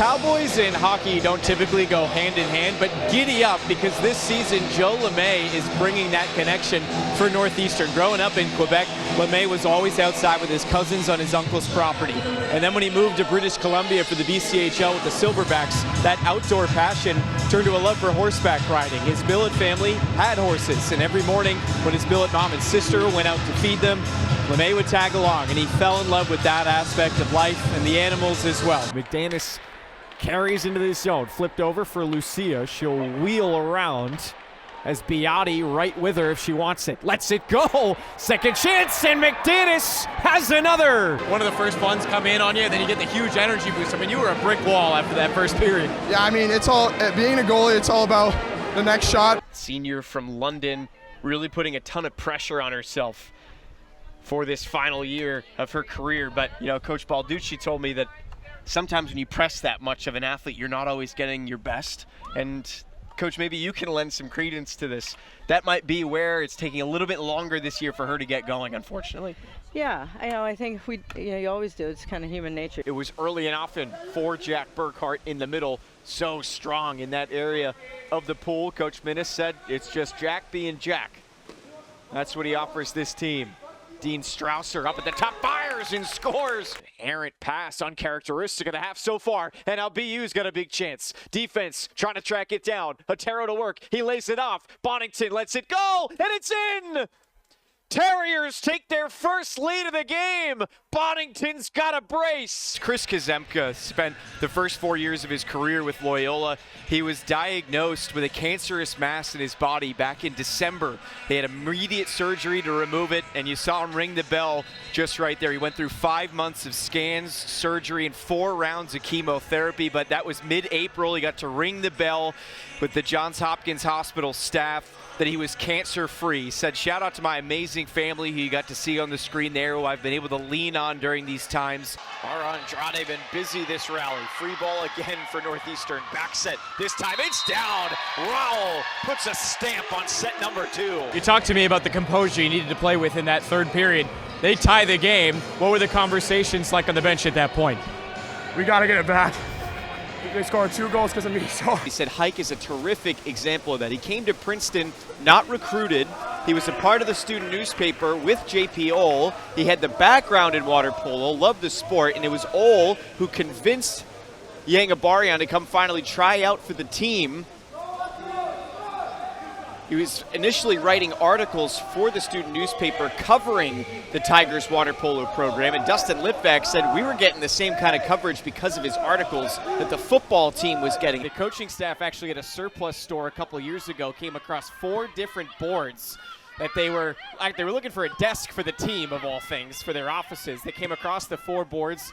Cowboys and hockey don't typically go hand in hand, but giddy up because this season Joe LeMay is bringing that connection for Northeastern. Growing up in Quebec, LeMay was always outside with his cousins on his uncle's property. And then when he moved to British Columbia for the BCHL with the Silverbacks, that outdoor passion turned to a love for horseback riding. His billet family had horses, and every morning when his billet mom and sister went out to feed them, LeMay would tag along, and he fell in love with that aspect of life and the animals as well. McDanis carries into the zone, flipped over for Lucia. She'll wheel around as Beati right with her if she wants it. Lets it go. Second chance, and McDanis has another. One of the first ones come in on you, and then you get the huge energy boost. I mean, you were a brick wall after that first period. Yeah, I mean, it's all, being a goalie, it's all about the next shot. Senior from London, really putting a ton of pressure on herself for this final year of her career. But, you know, Coach Balducci told me that sometimes when you press that much of an athlete, you're not always getting your best. And Coach, maybe you can lend some credence to this. That might be where it's taking a little bit longer this year for her to get going, unfortunately. Yeah, I think you always do. It's kind of human nature. It was early and often for Jack Burkhart in the middle, so strong in that area of the pool. Coach Minnis said it's just Jack being Jack. That's what he offers this team. Dean Strausser up at the top, fires and scores. Errant pass, uncharacteristic of the half so far, and now BU's got a big chance. Defense trying to track it down. Otero to work. He lays it off. Bonington lets it go, and it's in! Terriers take their first lead of the game. Bonington's got a brace. Chris Kazemka spent the first 4 years of his career with Loyola. He was diagnosed with a cancerous mass in his body back in December. They had immediate surgery to remove it, and you saw him ring the bell just right there. He went through 5 months of scans, surgery, and 4 rounds of chemotherapy, but that was mid-April. He got to ring the bell with the Johns Hopkins Hospital staff that he was cancer-free. He said, shout out to my amazing family who you got to see on the screen there, who I've been able to lean on during these times. Our Andrade been busy this rally. Free ball again for Northeastern. Back set. This time it's down. Rowell puts a stamp on set number 2. You talked to me about the composure you needed to play with in that third period. They tie the game. What were the conversations like on the bench at that point? We got to get it back. They scored 2 goals because of me. So he said Hike is a terrific example of that. He came to Princeton not recruited. He was a part of the student newspaper with JP Ohl. He had the background in water polo, loved the sport, and it was Ohl who convinced Yangabarian to come finally try out for the team. He was initially writing articles for the student newspaper covering the Tigers water polo program, and Dustin Litvak said we were getting the same kind of coverage because of his articles that the football team was getting. The coaching staff actually at a surplus store a couple of years ago came across 4 different boards that they were looking for a desk for the team, of all things, for their offices. They came across the 4 boards.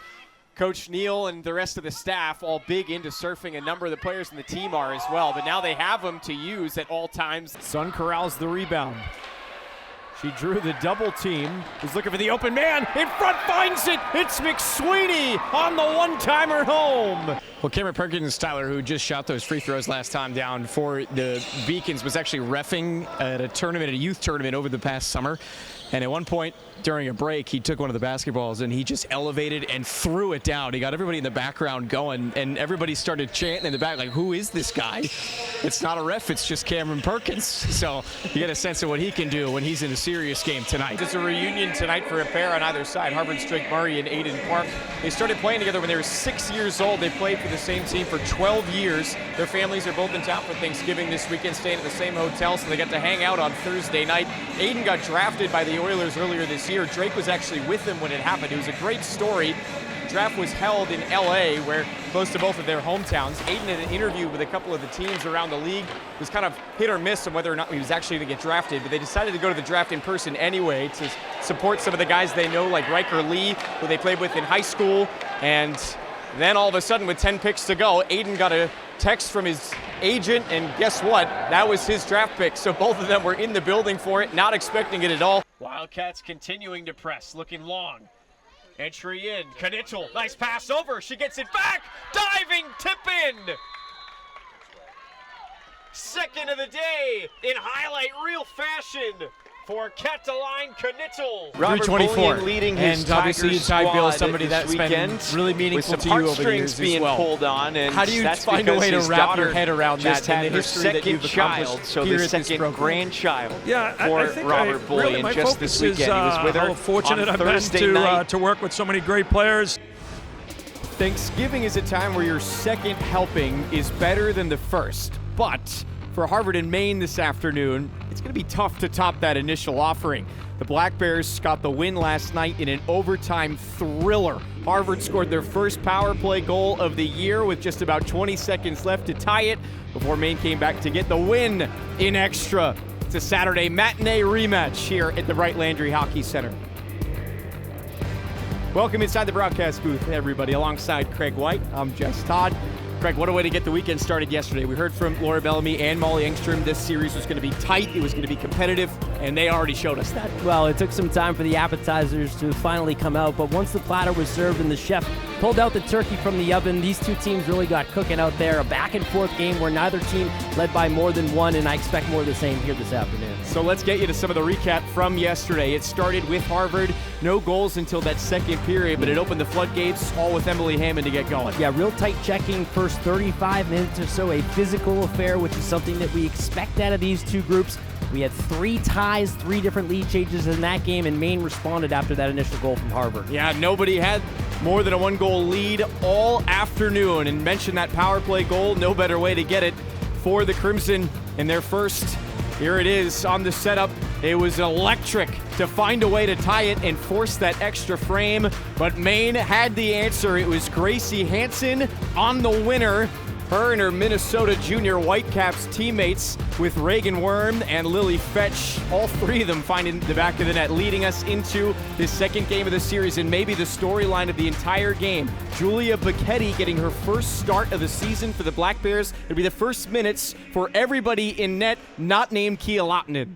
Coach Neal and the rest of the staff all big into surfing. A number of the players in the team are as well, but now they have them to use at all times. Sun corrals the rebound. She drew the double team. Was looking for the open man. In front, finds it. It's McSweeney on the one-timer home. Well, Cameron Perkins, Tyler, who just shot those free throws last time down for the Beacons, was actually reffing at a tournament, a youth tournament over the past summer. And at one point during a break, he took one of the basketballs and he just elevated and threw it down. He got everybody in the background going, and everybody started chanting in the back, like, who is this guy? It's not a ref, it's just Cameron Perkins. So you get a sense of what he can do when he's in a serious game tonight. It's a reunion tonight for a pair on either side, Harvard Drake Murray and Aiden Park. They started playing together when they were 6 years old. They played for the same team for 12 years. Their families are both in town for Thanksgiving this weekend, staying at the same hotel, so they got to hang out on Thursday night. Aiden got drafted by the Oilers earlier this year. Drake was actually with him when it happened. It was a great story. The draft was held in LA, where close to both of their hometowns. Aiden had an interview with a couple of the teams around the league. It was kind of hit or miss on whether or not he was actually going to get drafted, but they decided to go to the draft in person anyway to support some of the guys they know, like Riker Lee, who they played with in high school. And then all of a sudden, with 10 picks to go, Aiden got a text from his agent, and guess what? That was his draft pick. So both of them were in the building for it, not expecting it at all. Wildcats continuing to press, looking long. Entry in, Knittel, nice pass over, she gets it back, diving tip in. Second of the day in highlight reel fashion for Cataline Knitzel. Robert 324. Bullion leading his And obviously Tigers Ty Bill is squad somebody this that's been weekend, really meaningful with to some you over the years heartstrings being as well. pulled on, and How do you that's find a because way to his wrap your daughter head around just that in had the her history that second you've accomplished child, so here the at this second program? grandchild Yeah, for I think Robert Bullion really my just focus this weekend. He was with her how fortunate on I've been Thursday night. to work with so many great players. Thanksgiving is a time where your second helping is better than the first. But for Harvard and Maine this afternoon, it's going to be tough to top that initial offering. The Black Bears got the win last night in an overtime thriller. Harvard scored their first power play goal of the year with just about 20 seconds left to tie it before Maine came back to get the win in extra. It's a Saturday matinee rematch here at the Wright Landry Hockey Center. Welcome inside the broadcast booth, everybody. Alongside Craig White, I'm Jess Todd. Craig, what a way to get the weekend started yesterday. We heard from Laura Bellamy and Molly Engstrom. This series was going to be tight, it was going to be competitive, and they already showed us that. Well, it took some time for the appetizers to finally come out, but once the platter was served and the chef pulled out the turkey from the oven, these two teams really got cooking out there. A back-and-forth game where neither team led by more than one, and I expect more of the same here this afternoon. So let's get you to some of the recap from yesterday. It started with Harvard. No goals until that second period, but it opened the floodgates, all with Emily Hammond to get going. Yeah, real tight checking. First 35 minutes or so, a physical affair, which is something that we expect out of these two groups. We had 3 ties, 3 different lead changes in that game, and Maine responded after that initial goal from Harvard. Yeah, nobody had more than a 1-goal lead all afternoon. And mentioned that power play goal, no better way to get it for the Crimson in their first. Here it is on the setup. It was electric to find a way to tie it and force that extra frame, but Maine had the answer. It was Gracie Hansen on the winner. Her and her Minnesota Junior Whitecaps teammates with Reagan Worm and Lily Fetch, all 3 of them finding the back of the net, leading us into this second game of the series and maybe the storyline of the entire game. Julia Bacchetti getting her first start of the season for the Black Bears. It'll be the first minutes for everybody in net not named Kia Lahtinen.